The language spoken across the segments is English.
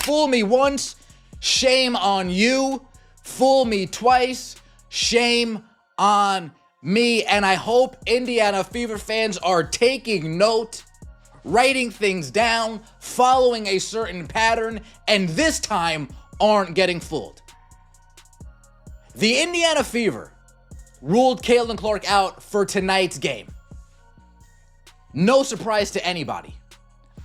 Fool me once, shame on you. Fool me twice, shame on me. And I hope Indiana Fever fans are taking note, writing things down, following a certain pattern, and this time aren't getting fooled. The Indiana Fever ruled Caitlin Clark out for tonight's game. No surprise to anybody.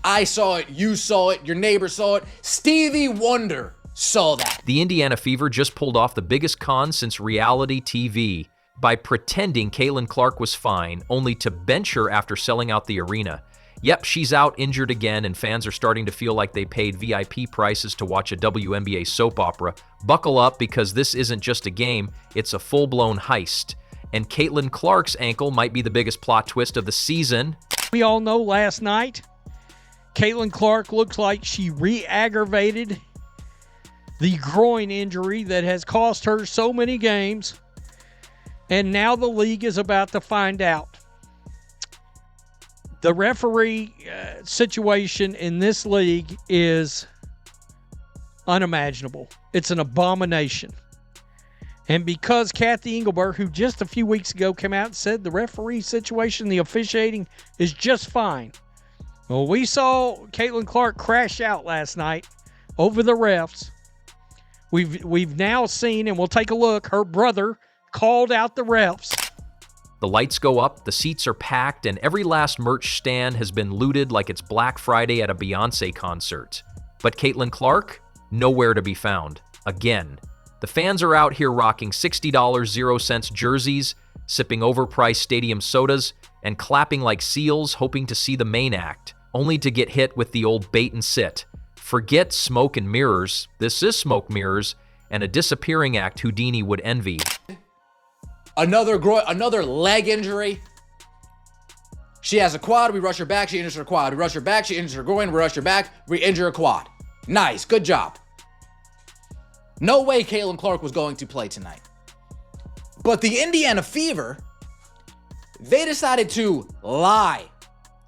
I saw it, you saw it, your neighbor saw it, Stevie Wonder saw that. The Indiana Fever just pulled off the biggest con since reality TV by pretending Caitlin Clark was fine, only to bench her after selling out the arena. Yep, she's out injured again, and fans are starting to feel like they paid VIP prices to watch a WNBA soap opera. Buckle up, because this isn't just a game, it's a full-blown heist. And Caitlin Clark's ankle might be the biggest plot twist of the season. We all know last night, Caitlin Clark looks like she re-aggravated the groin injury that has cost her so many games. And now the league is about to find out. The referee situation in this league is unimaginable. It's an abomination. And because Kathy Engelberg, who just a few weeks ago came out and said the referee situation, the officiating is just fine. Well, we saw Caitlin Clark crash out last night over the refs. We've now seen, and we'll take a look, her brother called out the refs. The lights go up, the seats are packed, and every last merch stand has been looted like it's Black Friday at a Beyonce concert. But Caitlin Clark? Nowhere to be found. Again. The fans are out here rocking $60 0-cent jerseys, sipping overpriced stadium sodas, and clapping like seals, hoping to see the main act, only to get hit with the old bait and sit. Forget smoke and mirrors. This is smoke mirrors, and a disappearing act Houdini would envy. Another leg injury. She has a quad, we rush her back, she injures her quad. We rush her back, she injures her groin, we rush her back, we injure her quad. Nice, good job. No way Caitlin Clark was going to play tonight. But the Indiana Fever, they decided to lie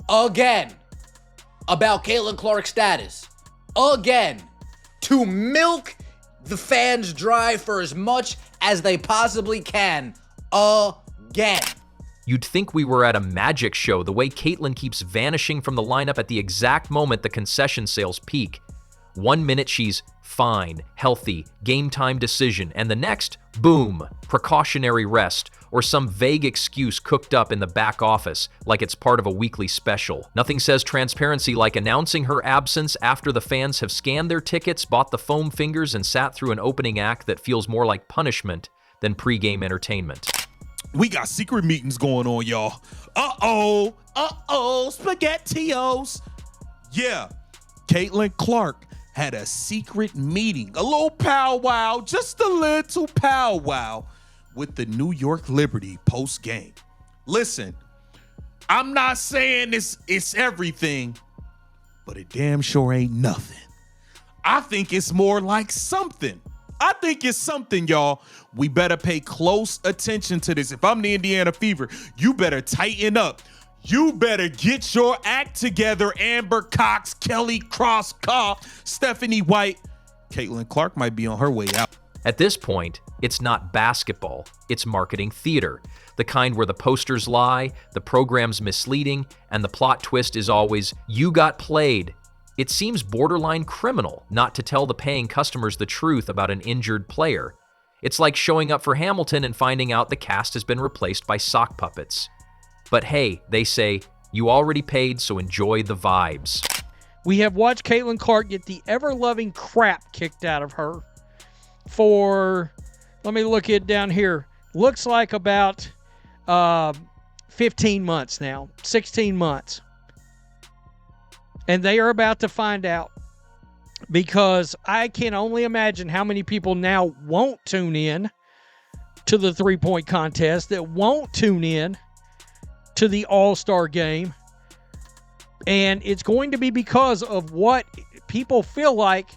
again about Caitlin Clark's status. Again. To milk the fans dry for as much as they possibly can. Again. You'd think we were at a magic show, the way Caitlin keeps vanishing from the lineup at the exact moment the concession sales peak. 1 minute she's fine, healthy, game time decision, and the next, boom, precautionary rest, or some vague excuse cooked up in the back office like it's part of a weekly special. Nothing says transparency like announcing her absence after the fans have scanned their tickets, bought the foam fingers, and sat through an opening act that feels more like punishment than pre-game entertainment. We got secret meetings going on, y'all. SpaghettiOs. Yeah, Caitlin Clark had a secret meeting, a little powwow, just a little powwow with the New York Liberty post-game. Listen, I'm not saying it's everything, but it damn sure ain't nothing. I think it's more like something. I think it's something, y'all. We better pay close attention to this. If I'm the Indiana Fever, you better tighten up. You better get your act together, Amber Cox, Kelly Cross-Coff, Stephanie White. Caitlin Clark might be on her way out. At this point, it's not basketball, it's marketing theater. The kind where the posters lie, the program's misleading, and the plot twist is always, you got played. It seems borderline criminal not to tell the paying customers the truth about an injured player. It's like showing up for Hamilton and finding out the cast has been replaced by sock puppets. But hey, they say, you already paid, so enjoy the vibes. We have watched Caitlin Clark get the ever-loving crap kicked out of her for, let me look it down here, looks like about 15 months now, 16 months. And they are about to find out, because I can only imagine how many people now won't tune in to the three-point contest, that won't tune in to the All-Star game. And it's going to be because of what people feel like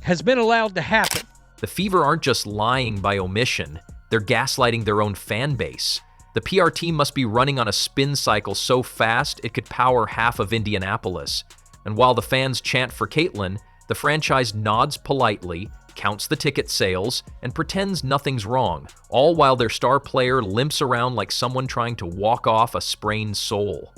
has been allowed to happen. The Fever aren't just lying by omission, they're gaslighting their own fan base. The PR team must be running on a spin cycle so fast it could power half of Indianapolis. And while the fans chant for Caitlin, The franchise nods politely, counts the ticket sales, and pretends nothing's wrong, all while their star player limps around like someone trying to walk off a sprained sole.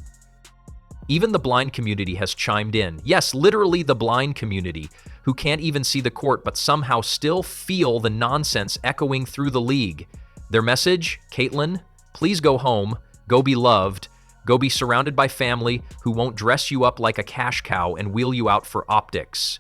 Even the blind community has chimed in. Yes, literally the blind community, who can't even see the court but somehow still feel the nonsense echoing through the league. Their message, Caitlin, please go home, go be loved, go be surrounded by family who won't dress you up like a cash cow and wheel you out for optics.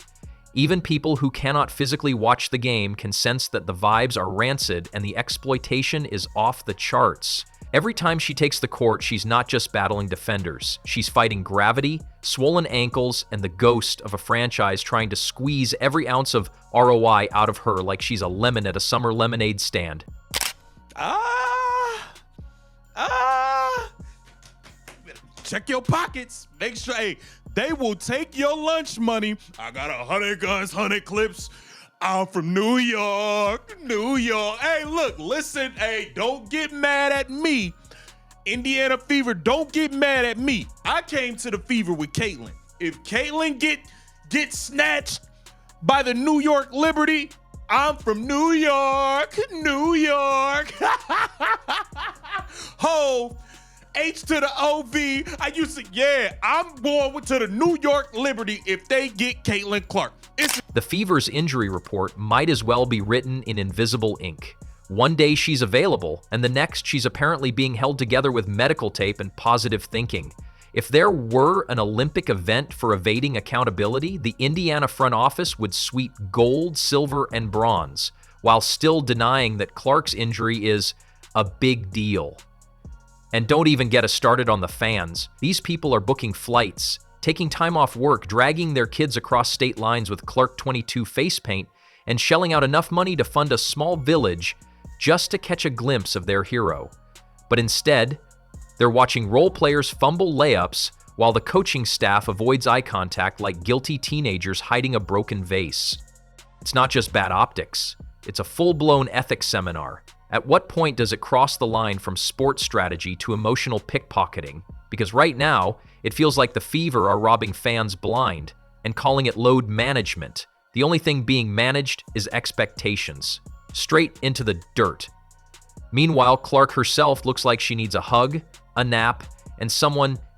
Even people who cannot physically watch the game can sense that the vibes are rancid and the exploitation is off the charts. Every time she takes the court, she's not just battling defenders. She's fighting gravity, swollen ankles, and the ghost of a franchise trying to squeeze every ounce of ROI out of her like she's a lemon at a summer lemonade stand. Check your pockets. Make sure, hey, they will take your lunch money. I got 100 guns, 100 clips. I'm from New York, New York. Hey, look, listen, hey, don't get mad at me. Indiana Fever, don't get mad at me. I came to the Fever with Caitlin. If Caitlin get snatched by the New York Liberty, I'm from New York, New York. Ho, H to the OV. I'm going to the New York Liberty if they get Caitlin Clark. The Fever's injury report might as well be written in invisible ink. One day she's available, and the next she's apparently being held together with medical tape and positive thinking. If there were an Olympic event for evading accountability, the Indiana front office would sweep gold, silver, and bronze, while still denying that Clark's injury is a big deal. And don't even get us started on the fans. These people are booking flights, taking time off work, dragging their kids across state lines with Clark 22 face paint, and shelling out enough money to fund a small village just to catch a glimpse of their hero. But instead, they're watching role players fumble layups while the coaching staff avoids eye contact like guilty teenagers hiding a broken vase. It's not just bad optics, it's a full-blown ethics seminar. At what point does it cross the line from sports strategy to emotional pickpocketing? Because right now, it feels like the Fever are robbing fans blind and calling it load management. The only thing being managed is expectations. Straight into the dirt. Meanwhile, Clark herself looks like she needs a hug, a nap, and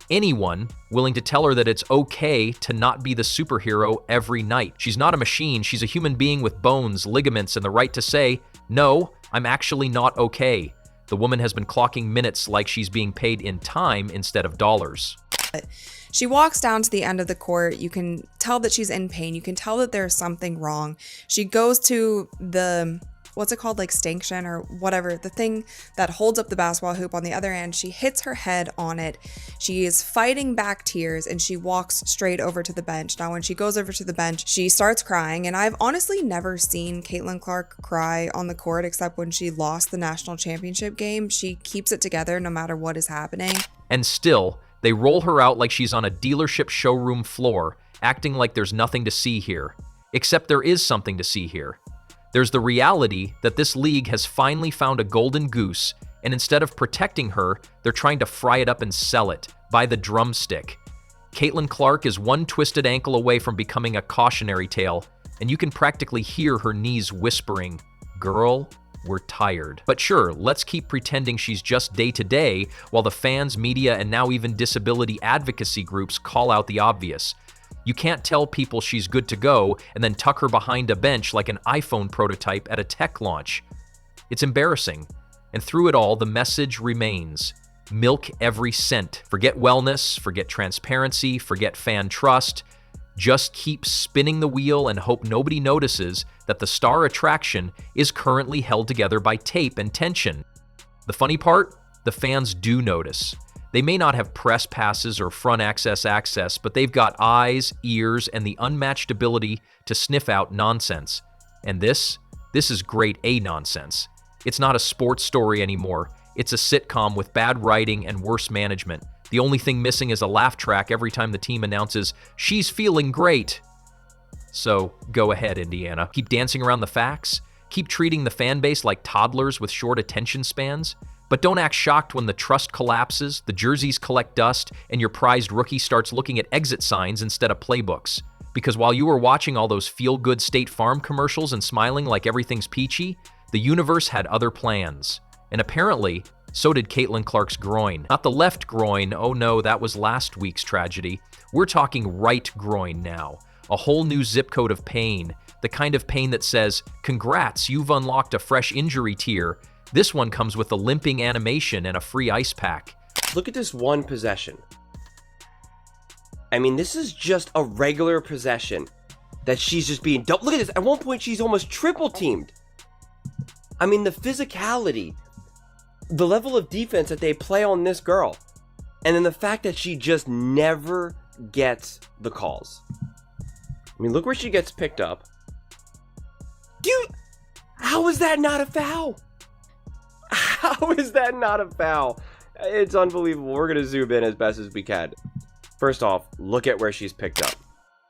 anyone, willing to tell her that it's okay to not be the superhero every night. She's not a machine, she's a human being with bones, ligaments, and the right to say, no, I'm actually not okay. The woman has been clocking minutes like she's being paid in time instead of dollars. She walks down to the end of the court. You can tell that she's in pain. You can tell that there's something wrong. She goes to the, what's it called, like stanchion or whatever, the thing that holds up the basketball hoop on the other end. She hits her head on it. She is fighting back tears and she walks straight over to the bench. Now, when she goes over to the bench, she starts crying. And I've honestly never seen Caitlin Clark cry on the court except when she lost the national championship game. She keeps it together no matter what is happening. And still, they roll her out like she's on a dealership showroom floor, acting like there's nothing to see here. Except there is something to see here. There's the reality that this league has finally found a golden goose, and instead of protecting her, they're trying to fry it up and sell it by the drumstick. Caitlin Clark is one twisted ankle away from becoming a cautionary tale, and you can practically hear her knees whispering, "Girl, we're tired." But sure, let's keep pretending she's just day-to-day while the fans, media, and now even disability advocacy groups call out the obvious. You can't tell people she's good to go and then tuck her behind a bench like an iPhone prototype at a tech launch. It's embarrassing. And through it all, the message remains. Milk every cent. Forget wellness, forget transparency, forget fan trust. Just keep spinning the wheel and hope nobody notices that the star attraction is currently held together by tape and tension. The funny part? The fans do notice. They may not have press passes or front access, but they've got eyes, ears, and the unmatched ability to sniff out nonsense. And this is grade A nonsense. It's not a sports story anymore. It's a sitcom with bad writing and worse management. The only thing missing is a laugh track every time the team announces, "She's feeling great." So go ahead, Indiana. Keep dancing around the facts. Keep treating the fan base like toddlers with short attention spans. But don't act shocked when the trust collapses, the jerseys collect dust, and your prized rookie starts looking at exit signs instead of playbooks. Because while you were watching all those feel-good State Farm commercials and smiling like everything's peachy, the universe had other plans. And apparently, so did Caitlin Clark's groin. Not the left groin, oh no, that was last week's tragedy. We're talking right groin now. A whole new zip code of pain. The kind of pain that says, congrats, you've unlocked a fresh injury tier. This one comes with a limping animation and a free ice pack. Look at this one possession. I mean, this is just a regular possession that she's just being double. Look at this. At one point, she's almost triple teamed. I mean, the physicality, the level of defense that they play on this girl, and then the fact that she just never gets the calls. I mean, look where she gets picked up. How is that not a foul? How is that not a foul? It's unbelievable. We're going to zoom in as best as we can. First off, look at where she's picked up.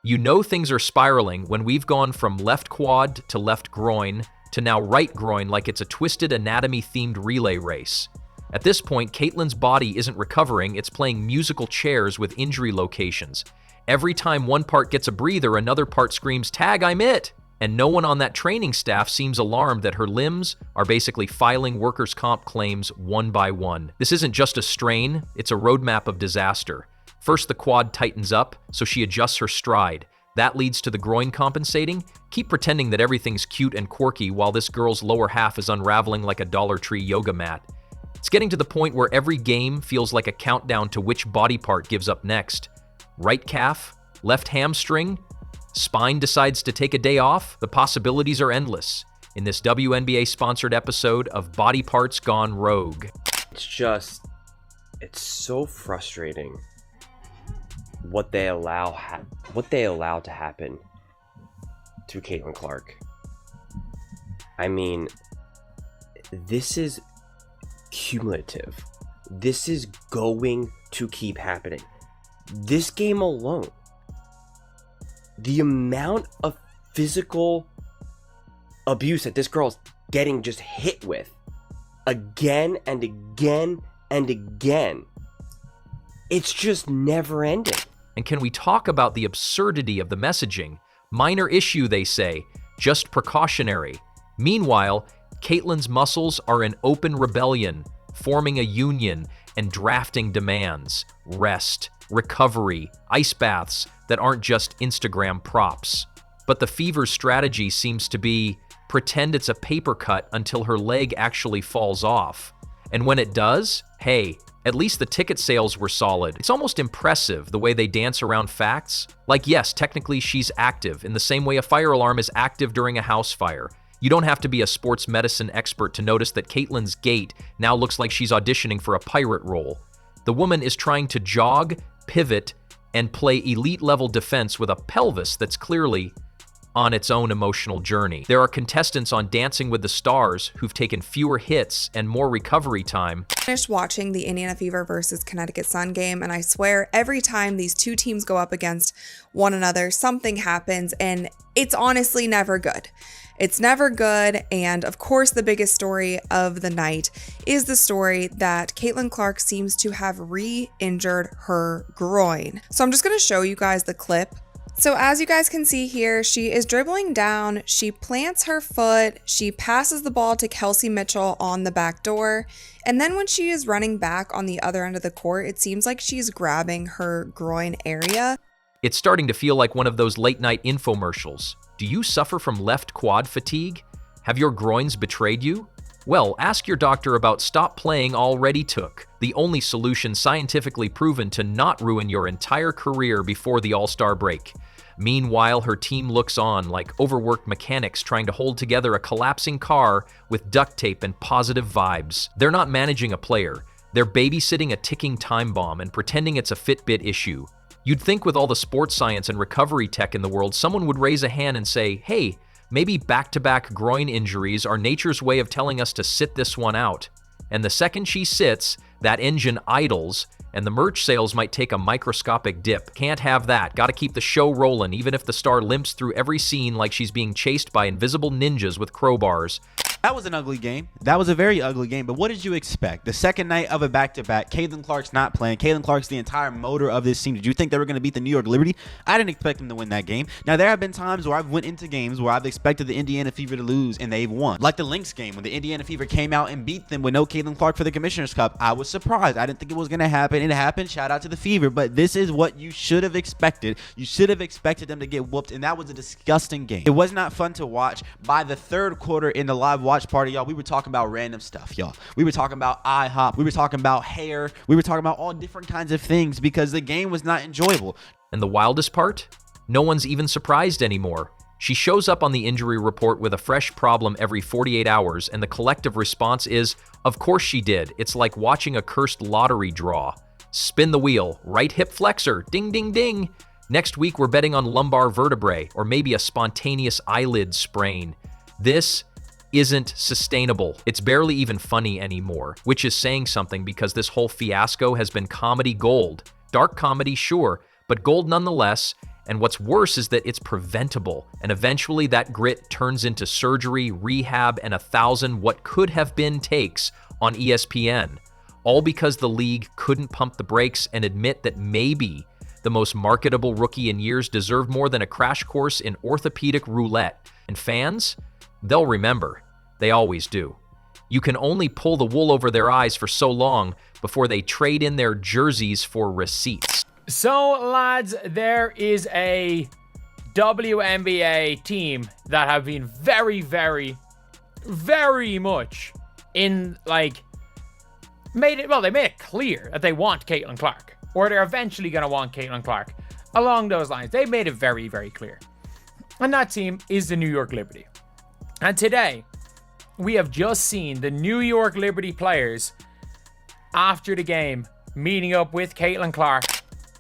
You know things are spiraling when we've gone from left quad to left groin to now right groin like it's a twisted anatomy-themed relay race. At this point, Caitlin's body isn't recovering, it's playing musical chairs with injury locations. Every time one part gets a breather, another part screams, "Tag, I'm it!" And no one on that training staff seems alarmed that her limbs are basically filing workers' comp claims one by one. This isn't just a strain, it's a roadmap of disaster. First, the quad tightens up, so she adjusts her stride. That leads to the groin compensating. Keep pretending that everything's cute and quirky while this girl's lower half is unraveling like a Dollar Tree yoga mat. It's getting to the point where every game feels like a countdown to which body part gives up next. Right calf? Left hamstring? Spine decides to take a day off? The possibilities are endless in this WNBA-sponsored episode of Body Parts Gone Rogue. It's so frustrating what they allow to happen to Caitlin Clark. I mean, this is cumulative. This is going to keep happening. This game alone, the amount of physical abuse that this girl's getting just hit with again and again and again, it's just never ending. And can we talk about the absurdity of the messaging? Minor issue, they say, just precautionary. Meanwhile, Caitlin's muscles are in open rebellion, forming a union and drafting demands, rest, recovery, ice baths that aren't just Instagram props. But the Fever's strategy seems to be pretend it's a paper cut until her leg actually falls off. And when it does, hey, at least the ticket sales were solid. It's almost impressive the way they dance around facts. Like, yes, technically she's active, in the same way a fire alarm is active during a house fire. You don't have to be a sports medicine expert to notice that Caitlin's gait now looks like she's auditioning for a pirate role. The woman is trying to jog, pivot, and play elite-level defense with a pelvis that's clearly on its own emotional journey. There are contestants on Dancing with the Stars who've taken fewer hits and more recovery time. Finished watching the Indiana Fever versus Connecticut Sun game, and I swear every time these two teams go up against one another, something happens, and it's honestly never good. It's never good, and of course the biggest story of the night is the story that Caitlin Clark seems to have re-injured her groin. So I'm just going to show you guys the clip. So as you guys can see here, she is dribbling down, she plants her foot, she passes the ball to Kelsey Mitchell on the back door, and then when she is running back on the other end of the court, it seems like she's grabbing her groin area. It's starting to feel like one of those late-night infomercials. Do you suffer from left quad fatigue? Have your groins betrayed you? Well, ask your doctor about Stop Playing Already Took, the only solution scientifically proven to not ruin your entire career before the All-Star break. Meanwhile, her team looks on like overworked mechanics trying to hold together a collapsing car with duct tape and positive vibes. They're not managing a player. They're babysitting a ticking time bomb and pretending it's a Fitbit issue. You'd think with all the sports science and recovery tech in the world, someone would raise a hand and say, hey, maybe back-to-back groin injuries are nature's way of telling us to sit this one out. And the second she sits, that engine idles, and the merch sales might take a microscopic dip. Can't have that. Gotta keep the show rolling, even if the star limps through every scene like she's being chased by invisible ninjas with crowbars. That was an ugly game. That was a very ugly game. But what did you expect? The second night of a back-to-back, Caitlin Clark's not playing. Caitlin Clark's the entire motor of this team. Did you think they were going to beat the New York Liberty? I didn't expect them to win that game. Now, there have been times where I've went into games where I've expected the Indiana Fever to lose, and they've won. Like the Lynx game, when the Indiana Fever came out and beat them with no Caitlin Clark for the Commissioner's Cup. I was surprised. I didn't think it was going to happen. It happened. Shout out to the Fever. But this is what you should have expected. You should have expected them to get whooped, and that was a disgusting game. It was not fun to watch. By the third quarter in the live watch party, y'all, we were talking about random stuff, y'all. We were talking about IHOP. We were talking about hair. We were talking about all different kinds of things because the game was not enjoyable. And the wildest part? No one's even surprised anymore. She shows up on the injury report with a fresh problem every 48 hours, and the collective response is, of course she did. It's like watching a cursed lottery draw. Spin the wheel, right hip flexor, ding, ding, ding. Next week, we're betting on lumbar vertebrae, or maybe a spontaneous eyelid sprain. This isn't sustainable. It's barely even funny anymore, which is saying something because this whole fiasco has been comedy gold. Dark comedy, sure, but gold nonetheless. And what's worse is that it's preventable, and eventually that grit turns into surgery, rehab, and 1,000 what could have been takes on ESPN. All because the league couldn't pump the brakes and admit that maybe the most marketable rookie in years deserved more than a crash course in orthopedic roulette. And fans? They'll remember. They always do. You can only pull the wool over their eyes for so long before they trade in their jerseys for receipts. So, lads, there is a WNBA team that have been very, very, very much in, like, they made it clear that they want Caitlin Clark, or they're eventually going to want Caitlin Clark. Along those lines, they made it very, very clear. And that team is the New York Liberty. And today, we have just seen the New York Liberty players, after the game, meeting up with Caitlin Clark.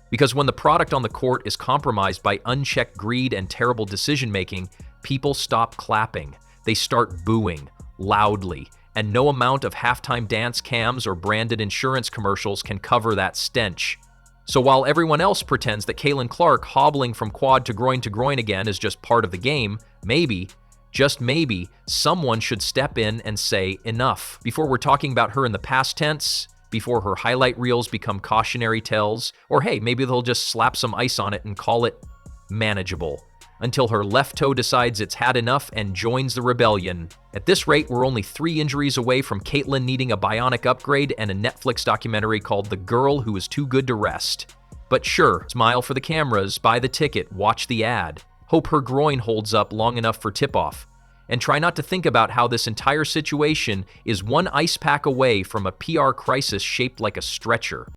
Because when the product on the court is compromised by unchecked greed and terrible decision-making, people stop clapping. They start booing, loudly. And no amount of halftime dance cams or branded insurance commercials can cover that stench. So while everyone else pretends that Caitlin Clark hobbling from quad to groin again is just part of the game, maybe, just maybe, someone should step in and say enough. Before we're talking about her in the past tense, before her highlight reels become cautionary tales, or hey, maybe they'll just slap some ice on it and call it manageable, until her left toe decides it's had enough and joins the rebellion. At this rate, we're only 3 injuries away from Caitlin needing a bionic upgrade and a Netflix documentary called The Girl Who Is Too Good to Rest. But sure, smile for the cameras, buy the ticket, watch the ad. Hope her groin holds up long enough for tip-off. And try not to think about how this entire situation is one ice pack away from a PR crisis shaped like a stretcher.